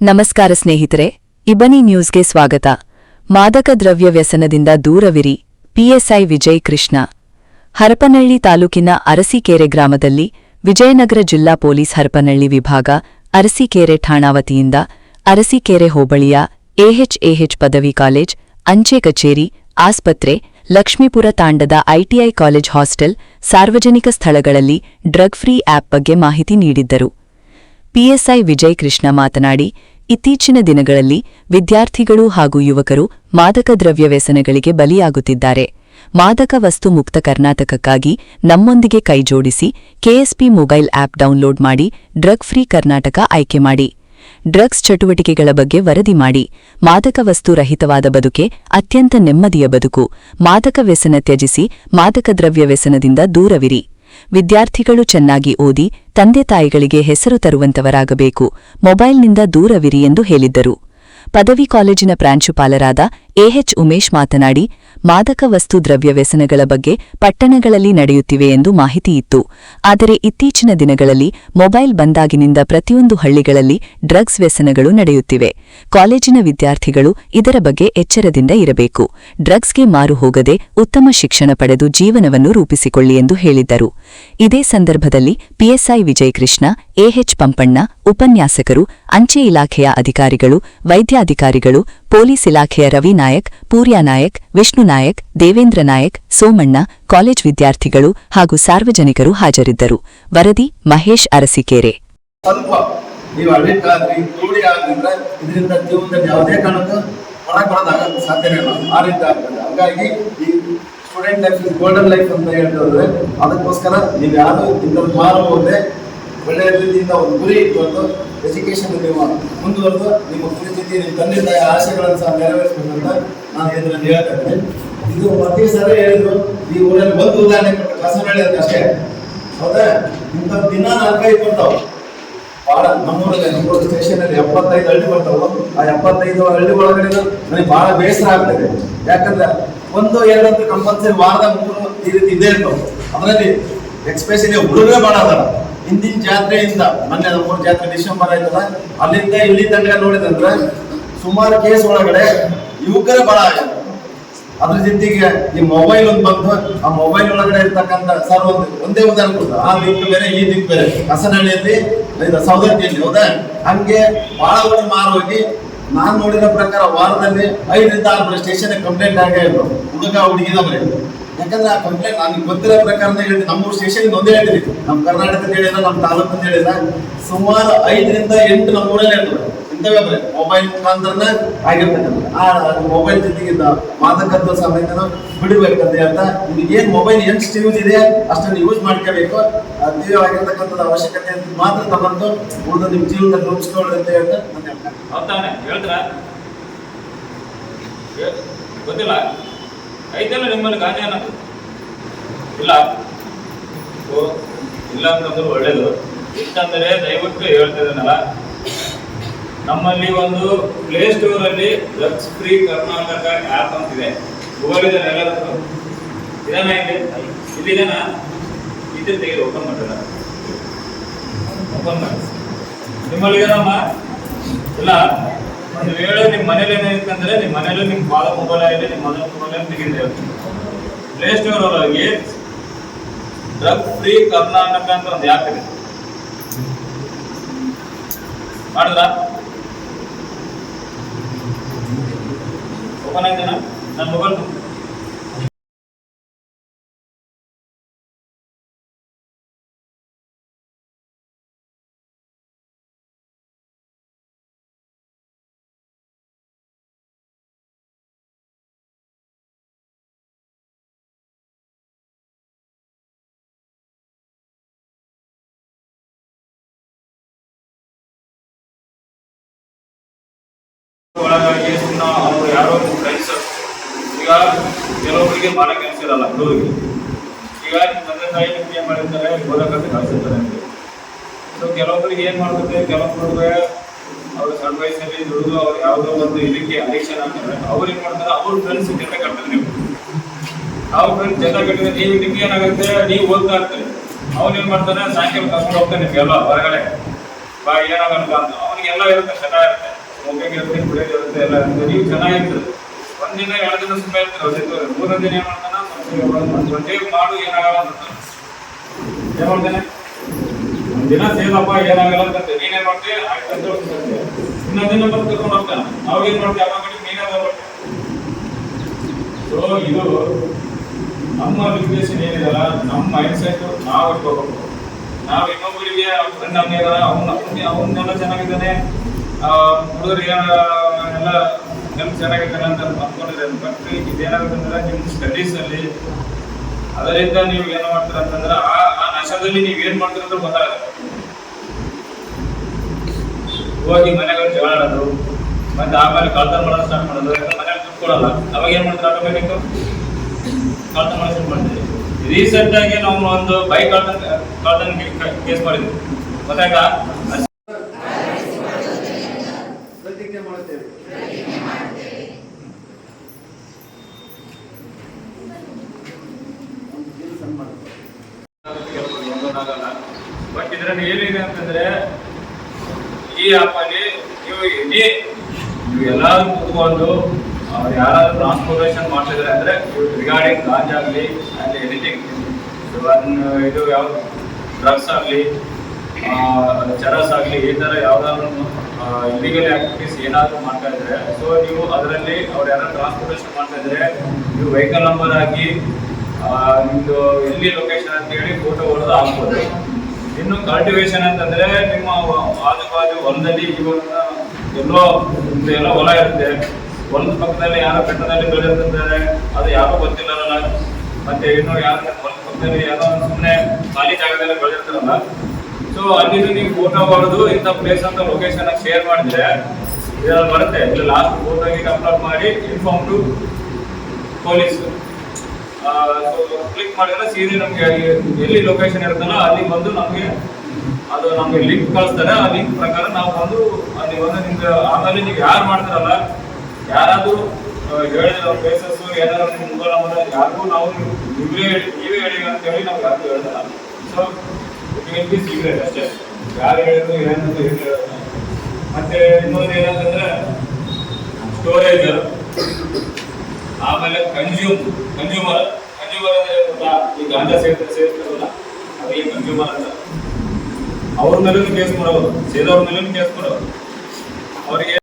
ನಮಸ್ಕಾರ ಸ್ನೇಹಿತರೆ, ಇಬನಿ ನ್ಯೂಸ್ಗೆ ಸ್ವಾಗತ. ಮಾದಕ ದ್ರವ್ಯ ವ್ಯಸನದಿಂದ ದೂರವಿರಿ. ಪಿಎಸ್ಐ ವಿಜಯ್ ಕೃಷ್ಣ. ಹರಪನಹಳ್ಳಿ ತಾಲೂಕಿನ ಅರಸೀಕೆರೆ ಗ್ರಾಮದಲ್ಲಿ ವಿಜಯನಗರ ಜಿಲ್ಲಾ ಪೊಲೀಸ್ ಹರಪನಹಳ್ಳಿ ವಿಭಾಗ ಅರಸೀಕೆರೆ ಠಾಣಾ ವತಿಯಿಂದ ಅರಸೀಕೆರೆ ಹೋಬಳಿಯ ಎಎಚ್ ಪದವಿ ಕಾಲೇಜ್, ಅಂಚೆ ಕಚೇರಿ, ಆಸ್ಪತ್ರೆ, ಲಕ್ಷ್ಮೀಪುರ ತಾಂಡದ ಐಟಿಐ ಕಾಲೇಜ್ ಹಾಸ್ಟೆಲ್, ಸಾರ್ವಜನಿಕ ಸ್ಥಳಗಳಲ್ಲಿ ಡ್ರಗ್ ಫ್ರೀ ಆಪ್ ಬಗ್ಗೆ ಮಾಹಿತಿ ನೀಡಿದ್ದರು. ಪಿಎಸ್ಐ ವಿಜಯ್ ಕೃಷ್ಣ ಮಾತನಾಡಿ, ಇತ್ತೀಚಿನ ದಿನಗಳಲ್ಲಿ ವಿದ್ಯಾರ್ಥಿಗಳು ಹಾಗೂ ಯುವಕರು ಮಾದಕ ದ್ರವ್ಯ ವ್ಯಸನಗಳಿಗೆ ಬಲಿಯಾಗುತ್ತಿದ್ದಾರೆ. ಮಾದಕ ವಸ್ತು ಮುಕ್ತ ಕರ್ನಾಟಕಕ್ಕಾಗಿ ನಮ್ಮೊಂದಿಗೆ ಕೈಜೋಡಿಸಿ ಕೆಎಸ್ಪಿ ಮೊಬೈಲ್ ಆಪ್ ಡೌನ್ಲೋಡ್ ಮಾಡಿ ಡ್ರಗ್ ಫ್ರೀ ಕರ್ನಾಟಕ ಆಯ್ಕೆ ಮಾಡಿ. ಡ್ರಗ್ಸ್ ಚಟುವಟಿಕೆಗಳ ಬಗ್ಗೆ ವರದಿ ಮಾಡಿ. ಮಾದಕ ವಸ್ತು ರಹಿತವಾದ ಬದುಕೆ ಅತ್ಯಂತ ನೆಮ್ಮದಿಯ ಬದುಕು. ಮಾದಕ ವ್ಯಸನ ತ್ಯಜಿಸಿ, ಮಾದಕ ದ್ರವ್ಯ ವ್ಯಸನದಿಂದ ದೂರವಿರಿ. ವಿದ್ಯಾರ್ಥಿಗಳು ಚೆನ್ನಾಗಿ ಓದಿ ತಂದೆ ತಾಯಿಗಳಿಗೆ ಹೆಸರು ತರುವಂತವರಾಗಬೇಕು. ಮೊಬೈಲ್ನಿಂದ ದೂರವಿರಿ ಎಂದು ಹೇಳಿದ್ದರು. ಪದವಿ ಕಾಲೇಜಿನ ಪ್ರಾಂಶುಪಾಲರಾದ ಎಎಚ್ ಉಮೇಶ್ ಮಾತನಾಡಿ, ಮಾದಕ ವಸ್ತು ದ್ರವ್ಯ ವ್ಯಸನಗಳ ಬಗ್ಗೆ ಪಟ್ಟಣಗಳಲ್ಲಿ ನಡೆಯುತ್ತಿವೆ ಎಂದು ಮಾಹಿತಿಯಿತ್ತು. ಆದರೆ ಇತ್ತೀಚಿನ ದಿನಗಳಲ್ಲಿ ಮೊಬೈಲ್ ಬಂದಾಗಿನಿಂದ ಪ್ರತಿಯೊಂದು ಹಳ್ಳಿಗಳಲ್ಲಿ ಡ್ರಗ್ಸ್ ವ್ಯಸನಗಳು ನಡೆಯುತ್ತಿವೆ. ಕಾಲೇಜಿನ ವಿದ್ಯಾರ್ಥಿಗಳು ಇದರ ಬಗ್ಗೆ ಎಚ್ಚರದಿಂದ ಇರಬೇಕು. ಡ್ರಗ್ಸ್ಗೆ ಮಾರು ಹೋಗದೆ ಉತ್ತಮ ಶಿಕ್ಷಣ ಪಡೆದು ಜೀವನವನ್ನು ರೂಪಿಸಿಕೊಳ್ಳಿ ಎಂದು ಹೇಳಿದ್ದರು. ಇದೇ ಸಂದರ್ಭದಲ್ಲಿ ಪಿಎಸ್ಐ ವಿಜಯ್ ಕೃಷ್ಣ, ಎಎಚ್ ಪಂಪಣ್ಣ, ಉಪನ್ಯಾಸಕರು, ಅಂಚೆ ಇಲಾಖೆಯ ಅಧಿಕಾರಿಗಳು, ವೈದ್ಯಾಧಿಕಾರಿಗಳು, ಪೊಲೀಸ್ ಇಲಾಖೆಯ ರವಿ ನಾಯಕ್, ಪೂರ್ಯ ನಾಯಕ್, ವಿಷ್ಣು ನಾಯಕ್, ದೇವೇಂದ್ರ ನಾಯಕ್, ಸೋಮಣ್ಣ, ಕಾಲೇಜ್ ವಿದ್ಯಾರ್ಥಿಗಳು ಹಾಗೂ ಸಾರ್ವಜನಿಕರು ಹಾಜರಿದ್ದರು. ವರದಿ Mahesh, Arsikere. Student life is golden life ಅಂತ ಹೇಳ್ತಾರೆ. ಅದಕ್ಕೋಸ್ಕರ ನೀವು ಯಾರು ಇಂಥದ್ದು ಮಾರಬಹುದೇ ಒಳ್ಳೆಯ ರೀತಿಯಿಂದ ಒಂದು ಗುರಿ ಇಟ್ಕೊಂಡು ಎಜುಕೇಶನ್ ನೀವು ಮುಂದುವರೆದು ನಿಮ್ಮ ಪರಿಸ್ಥಿತಿ ನಿಮ್ಮ ತಂದೆ ತಾಯಿ ಆಸೆಗಳನ್ನು ಸಹ ನೆರವೇರಿಸಬೇಕಂತ ನಾನು ಇದರಲ್ಲಿ ಹೇಳ್ತಾ ಇದ್ದೇನೆ. ಇದು ಪ್ರತಿ ಸರಿ ಹೇಳಿದ್ರು, ಈ ಊರಲ್ಲಿ ಒಂದು ಉದಾಹರಣೆ ಕೊಟ್ಟು ಕಸನಹಳ್ಳಿ ಅಂತ ಅಷ್ಟೇ. ಹೌದಾ? ಇಂಥ ದಿನ 4-5 ಬರ್ತಾವೆ. ಭಾಳ ನಮ್ಮೂರಲ್ಲಿ ಸ್ಟೇಷನ್ ಅಲ್ಲಿ 75 ಹಳ್ಳಿ ಬರ್ತಾವೆ. ಆ 75 ಹಳ್ಳಿ ಒಳಗಡೆ ನನಗೆ ಬಹಳ ಬೇಸರ ಆಗ್ತದೆ. ಯಾಕಂದ್ರೆ 1-2 ಕಂಪಲ್ಸರಿ ವಾರದಾಗ 3 ಈ ರೀತಿ ಇದೇ ಇರ್ತಾವೆ. ಅದರಲ್ಲಿ ಎಕ್ಸ್ಪೆಷಲಿ ಹುಡುಗರೇ ಭಾಳ ಅದಾರ. ಹಿಂದಿನ ಜಾತ್ರೆಯಿಂದ ಮೊನ್ನೆ 3 ಜಾತ್ರೆ ಡಿಸೆಂಬರ್ ಆಯ್ತಲ್ಲ, ಅಲ್ಲಿಂದ ಇಲ್ಲಿ ತನಕ ನೋಡಿದಂದ್ರೆ ಸುಮಾರು ಕೇಸ್ ಒಳಗಡೆ ಯುವಕರೇ ಭಾಳ ಆಗ್ಯಾರ. ಅದ್ರ ಜೊತೆಗೆ ಈ ಮೊಬೈಲ್ ಒಂದು ಬಂದು ಆ ಮೊಬೈಲ್ ಒಳಗಡೆ ಇರ್ತಕ್ಕಂಥ ಸರ್ ಒಂದೇ ಉದಾಹರಣೆ ಕೊಡ್ತಾರೆ. ಆ ದಿಕ್ಕು ಬೇರೆ ಈ ದಿಕ್ಕು ಬೇರೆ. ಕಸನಹಳ್ಳಿಯಲ್ಲಿ ಸೌದತ್ತಿಯಲ್ಲಿ ಹೌದಾ, ಹಂಗೆ ಬಹಳ ಊರು ಮಾರೋಗಿ ನಾನ್ ನೋಡಿರೋ ಪ್ರಕಾರ ವಾರದಲ್ಲಿ 5-6 ಸ್ಟೇಷನ್ ಕಂಪ್ಲೇಂಟ್ ಆಗೇ ಇದ್ರು, ಹುಡುಗ ಹುಡುಗಿದ ಬರೀ. ಯಾಕಂದ್ರೆ ಆ ಕಂಪ್ಲೇಂಟ್ ನನಗೆ ಗೊತ್ತಿರೋ ಪ್ರಕಾರನೇ ಹೇಳ್ತೀನಿ. ನಮ್ಮೂರು ಸ್ಟೇಷನ್ ಒಂದೇ ಹೇಳ್ತೀನಿ, ನಮ್ಮ ಕರ್ನಾಟಕದ ಹೇಳಿಲ್ಲ, ನಮ್ಮ ತಾಲೂಕು ಅಂತ ಹೇಳಿಲ್ಲ, ಸುಮಾರು 5-8 ನಮ್ಮೂರಲ್ಲೇ ಇರ್ತದೆ. ಇಂಥವೇ ಬರೀ ಮೊಬೈಲ್ ಮುಖಾಂತರನೇ ಆಗಿರ್ತಕ್ಕಂಥ ಆ ಮೊಬೈಲ್ ಜೊತೆಗಿಂದ ಮಾದಕತ್ವ ಸಮೇತ ಬಿಡಬೇಕಂತ ಹೇಳ್ತಾ, ನಿಮ್ಗೆ ಏನ್ ಮೊಬೈಲ್ ಎಷ್ಟು ಯೂಸ್ ಇದೆ ಅಷ್ಟನ್ನು ಯೂಸ್ ಮಾಡ್ಕೋಬೇಕು. ತೀವ್ರವಾಗಿರ್ತಕ್ಕಂಥದ್ದು ಅವಶ್ಯಕತೆ ಮಾತ್ರ ತಗೊಂಡು ಉಳಿದ ನಿಮ್ಮ ಜೀವನದಲ್ಲಿ ರೂಪಿಸ್ಕೊಳ್ಳಿ ಅಂತ ಹೇಳ್ತಾ ಹೇಳ್ತಾರ. ಗೊತ್ತಿಲ್ಲ ಐತಲ್ಲ ನಿಮ್ಮಲ್ಲಿ ಗಾಂಜಾ ಇಲ್ಲ ಇಲ್ಲ ಅಂತಂದ್ರೆ ಒಳ್ಳೇದು. ಇಷ್ಟಂದ್ರೆ ದಯವಿಟ್ಟು ಹೇಳ್ತಿದ್ದೀನಲ್ಲ, ನಮ್ಮಲ್ಲಿ ಒಂದು ಪ್ಲೇ ಸ್ಟೋರ್ ಅಲ್ಲಿ ಡ್ರಗ್ಸ್ ಫ್ರೀ ಕರ್ನಾಟಕ ಆ್ಯಪ್ ಅಂತಿದೆ. ಗೂಗಲ್ ಇದೆ, ಎಲ್ಲರೂ ಇದನ್ನ ಇದೆ, ಇಲ್ಲಿದೆನಾ ಇದ್ರ ತೆಗೆದು ಓಪನ್ ಮಾಡ್ತಾರೆ. ಓಪನ್ ಮಾಡಿ ನಿಮ್ಮಲ್ಲಿ ಏನಮ್ಮ ಇಲ್ಲ. ಒಂದು ವೇಳೆ ನಿಮ್ಮ ಮನೇಲಿ ಏನಿತ್ತಂದ್ರೆ ನಿಮ್ಮ ಮನೇಲಿ ನಿಮ್ಮ ಫಾದರ್ ಮೊಬೈಲ್ ಆಗಿದೆ, ನಿಮ್ಮ ಮದರ್ ಮೊಬೈಲ್ ತೆಗೆದ್ರೆ ಪ್ಲೇ ಸ್ಟೋರ್ ಒಳಗೆ ಡ್ರಗ್ ಫ್ರೀ ಕರ್ನಾಟಕ ಅಂತ ಒಂದು ಆ್ಯಪ್ ಇದೆ. ಮಾಡಿದ್ರ ಓಪನ್ ಆಯ್ತೇನಾ? ನನ್ನ ಮೊಬೈಲ್ ಒಳಗಾಗಿ ಅವ್ರು ಯಾರೋ ಫ್ರೆಂಡ್ಸ್ ಈಗ ಕೆಲವೊಬ್ಬರಿಗೆ ಮಾಡಕ್ಕೆ ಅನಿಸಿರಲ್ಲ, ಹುಡುಗರಿಗೆ ಈಗ ನಿಮ್ಮ ತಂದೆ ತಾಯಿ ನಿಮ್ಗೆ ಏನು ಮಾಡಿರ್ತಾರೆ, ಓದಕ್ಕಂತ ಕಳಿಸಿರ್ತಾರೆ ಅಂತ. ಸೊ ಕೆಲವೊಬ್ಬರಿಗೆ ಏನು ಮಾಡ್ತಾರೆ, ಕೆಲವೊಬ್ಬರಿಗೆ ಅವ್ರು ಸಣ್ಣ ವಯಸ್ಸಲ್ಲಿ ದುಡಿದು ಅವ್ರು ಯಾವುದೋ ಒಂದು ಇದಕ್ಕೆ ಅಡಿಕ್ಷನ್ ಆಗ್ತಾರೆ. ಅವ್ರು ಏನು ಮಾಡ್ತಾರೆ, ಅವ್ರ ಫ್ರೆಂಡ್ಸ್ ಜೊತೆ ಕಟ್ತಾರೆ. ನೀವು ಅವ್ರ ಫ್ರೆಂಡ್ಸ್ ಜೊತೆ ಕಟ್ಟಿದ್ರೆ ನೀವು ನಿಮ್ಗೆ ಏನಾಗುತ್ತೆ, ನೀವು ಓದ್ತಾ ಇರ್ತೀರಿ. ಅವ್ನು ಏನು ಮಾಡ್ತಾನೆ, ಸಾಯಂಕಾಲ ಕರ್ಕೊಂಡು ಹೋಗ್ತಾನೆ ನಿಮ್ಗೆಲ್ಲ ಹೊರಗಡೆ ಬಾ ಏನಾಗಲ್ಲ ಅಂತ. ಅವನಿಗೆಲ್ಲ ಇರುತ್ತೆ, ಚೆನ್ನಾಗಿರುತ್ತೆ. ಸ್ಮೋಕಿಂಗ್ ಇರುತ್ತೆ, ಕುಡಿಯೋದು ಇರುತ್ತೆ, ಎಲ್ಲ ಇರುತ್ತೆ. ನೀವು ಚೆನ್ನಾಗಿರ್ತದೆ. ಒಂದಿನ 2 ದಿನ ಸುಮ್ಮನೆ ಇರ್ತಾರೆ, ಅವ್ರು 3ನೇ ದಿನ ಏನ್ ಮಾಡ್ತಾನ, ಒಂದೇ ಮಾಡು ಏನಾಗಲ್ಲ ಅಂತ ಏನ್ ಮಾಡ್ತಾನೆ, ಒಂದಿನ ಸೇದಪ್ಪ ಏನಾಗಲ್ಲ ಅಂತ ನೀನೇನ್ ಮಾಡ್ತೀವಿ ಆಯ್ತು ಅಂತ ಹೇಳ್ತಾರೆ. ಇನ್ನೊಂದಿನ ಬಂದು ಕರ್ಕೊಂಡು ಹೋಗ್ತಾನೆ, ಅವಾಗ ಏನ್ ಮಾಡ್ತೀವಿ ಅವಾಗ ನೀನೇ ಬರ್ಬೇಕು. ಸೊ ಇದು ನಮ್ಮ ಲಿಮಿಟೇಷನ್ ಏನಿದಲ್ಲ, ನಮ್ಮ ಮೈಂಡ್ ಸೆಟ್ ನಾವು ಇಟ್ಕೋಬೇಕು. ನಾವು ಇನ್ನೊಬ್ಬರಿಗೆ ಫ್ರೆಂಡ್ ಹಂಗೆ ಅವನ್ನೆಲ್ಲ ಚೆನ್ನಾಗಿದ್ದಾನೆ, ಹುಡುಗರಿಗೆ ಎಲ್ಲ ನೆನಪು ಚೆನ್ನಾಗಿದ್ದಾನೆ ಅಂತ ಅಂದ್ಕೊಂಡಿದ್ರೆ, ಬಟ್ ಇದೇನಾಗುತ್ತೆ ಅಂದ್ರೆ ನಿಮ್ಮ ಸ್ಟಡೀಸ್ ಅಲ್ಲಿ ಅದರಿಂದ ನೀವು ಏನು ಮಾಡ್ತೀರ ಅಂತಂದ್ರೆ ಆ ನಶದಲ್ಲಿ ನೀವು ಏನ್ ಮಾಡ್ತೀರ ಅಂತ ಗೊತ್ತಾಗಲ್ಲ. ಹೋಗಿ ಮನೆಗಳು ಜಗಳ ಆಡೋದು, ಮತ್ತೆ ಆಮೇಲೆ ಕಳ್ತನ ಮಾಡೋದು ಸ್ಟಾರ್ಟ್ ಮಾಡೋದು. ಮನೇಲಿ ದುಡ್ಡು ಅವಾಗ ಏನ್ ಮಾಡ್ತಾರೆ, ಆಟೋಮೆಟಿಕ್ ಕಳ್ತನ ಮಾಡೋದು ಶುರು ಮಾಡ್ತೀವಿ. ರೀಸೆಂಟ್ ಆಗಿ ನಾವು ಒಂದು ಬೈಕ್ ಕಳ್ತನ ಕೇಸ್ ಮಾಡಿದ್ವಿ, ಗೊತ್ತಾಯ್ತಾ? ಪ್ರತಿಜ್ಞೆ ಮಾಡುತ್ತೇವೆ. ಬಟ್ ಇದ್ರಲ್ಲಿ ಏನಿದೆ ಅಂತಂದ್ರೆ, ಈ ಆಪ್ ಅಲ್ಲಿ ನೀವು ಎಲ್ಲಾದ್ರೂ ಕುತ್ಕೊಂಡು ಯಾರಾದ್ರೂ ಟ್ರಾನ್ಸ್ಪೋರ್ಟೇಷನ್ ಮಾಡ್ತಿದ್ರೆ ಅಂದ್ರೆ ರಿಗಾರ್ಡಿಂಗ್ ಗಾಂಜಾ ಆಗಲಿ ಅಲ್ಲಿ ಎನಿಥಿಂಗ್, ಇದು ಯಾವ್ದು ಡ್ರಗ್ಸ್ ಆಗಲಿ ಚರಸ್ ಆಗಲಿ, ಈ ಥರ ಯಾವ್ದಾದ್ರು ಇಲ್ಲಿಗಲ್ ಆಕ್ಟಿವಿಟೀಸ್ ಏನಾದರೂ ಮಾಡ್ತಾ ಇದ್ರೆ, ಸೊ ನೀವು ಅದರಲ್ಲಿ ಅವ್ರು ಯಾರು ಟ್ರಾನ್ಸ್ಪೋರ್ಟೇಷನ್ ಮಾಡ್ತಾ ಇದ್ರೆ ನೀವು ವೆಹಿಕಲ್ ನಂಬರ್ ಹಾಕಿ ನಿಮ್ಮದು ಎಲ್ಲಿ ಲೊಕೇಶನ್ ಅಂತ ಹೇಳಿ ಫೋಟೋ ಹೊಡೆದು ಹಾಕ್ಬೋದು. ಇನ್ನು ಕಲ್ಟಿವೇಶನ್ ಅಂತಂದ್ರೆ ನಿಮ್ಮ ಆಜು ಹೊಲದಲ್ಲಿ ಇವಾಗ ಎಲ್ಲೋ ಹೊಲ ಇರುತ್ತೆ, ಹೊಲದ ಪಕ್ಕದಲ್ಲಿ ಯಾರೋ ಬೆಟ್ಟದಲ್ಲಿ ಬೆಳೆದಿರ್ತಾರೆ, ಅದು ಯಾರೋ ಗೊತ್ತಿಲ್ಲಲ್ಲ. ಮತ್ತೆ ಇನ್ನು ಯಾರು ಹೊಲದ ಪಕ್ಕದಲ್ಲಿ ಯಾರೋ ಸುಮ್ಮನೆ ಖಾಲಿ ಜಾಗದಲ್ಲಿ ಬೆಳೆದಿರ್ತಾರಲ್ಲ, ಸೊ ಅಲ್ಲಿ ನೀವು ಫೋಟೋ ಹೊಡೆದು ಇಂಥ ಪ್ಲೇಸ್ ಅಂತ ಲೊಕೇಶನ್ ಶೇರ್ ಮಾಡಿದ್ರೆ ಇದ್ರಲ್ಲಿ ಬರುತ್ತೆ. ಇಲ್ಲಿ ಲಾಸ್ಟ್ ಫೋಟೋಗೆ ಅಪ್ಲೋಡ್ ಮಾಡಿ ಇನ್ಫಾರ್ಮ್ ಟು ಪೊಲೀಸ್ ಕ್ಲಿಕ್ ಮಾಡಿದ್ರೆ ಸೀರೆ ನಮ್ಗೆ ಎಲ್ಲಿ ಲೊಕೇಶನ್ ಇರುತ್ತಲ್ಲ ಅಲ್ಲಿ ಬಂದು ನಮ್ಗೆ ಲಿಂಕ್ ಕಳಿಸ್ತಾರೆ. ಆ ಲಿಂಕ್ ಪ್ರಕಾರ ನಾವು ಬಂದು ಅಲ್ಲಿ ಬಂದು ನಿಮ್ಗೆ ಆಮೇಲೆ ನೀವು ಯಾರು ಮಾಡ್ತಾರಲ್ಲ, ಯಾರಾದ್ರೂ ಹೇಳಿದ ಪ್ಲೇಸಸ್ ಏನಾದ್ರು ನಿಮ್ಮ ಮೊಬೈಲ್ ನಂಬರ್ ಯಾರಿಗೂ ನಾವು ನೀವೇ ಹೇಳಿ ಅಂತ ಹೇಳಿ ನಾವು ಯಾರಿಗೂ ಹೇಳ್ದಲ್ಲ. ಸೊ ಇಟ್ ಬಿ ಸೀಕ್ರೆಟ್ ಅಷ್ಟೇ, ಯಾರು ಹೇಳಿದ್ರು ಏನಂತ ಹೇಳಿ. ಮತ್ತೆ ಇನ್ನೊಂದು ಏನಂತಂದ್ರೆ ಸ್ಟೋರೇಜ್, ಆಮೇಲೆ ಕನ್ಸ್ಯೂಮರ್ ಅಂದ್ರೆ ಈ ಗಾಂಜಾ ಸೇರ್ತಾರಲ್ಲ ಅವರಿಗೆ ಕನ್ಸ್ಯೂಮರ್ ಅಂತ, ಅವ್ರ ಮೇಲೂ ಕೇಸ್ ಮಾಡೋದು, ಸೇದವ್ರ ಮೇಲೂ ಕೇಸ್ ಮಾಡೋದು. ಅವರಿಗೆ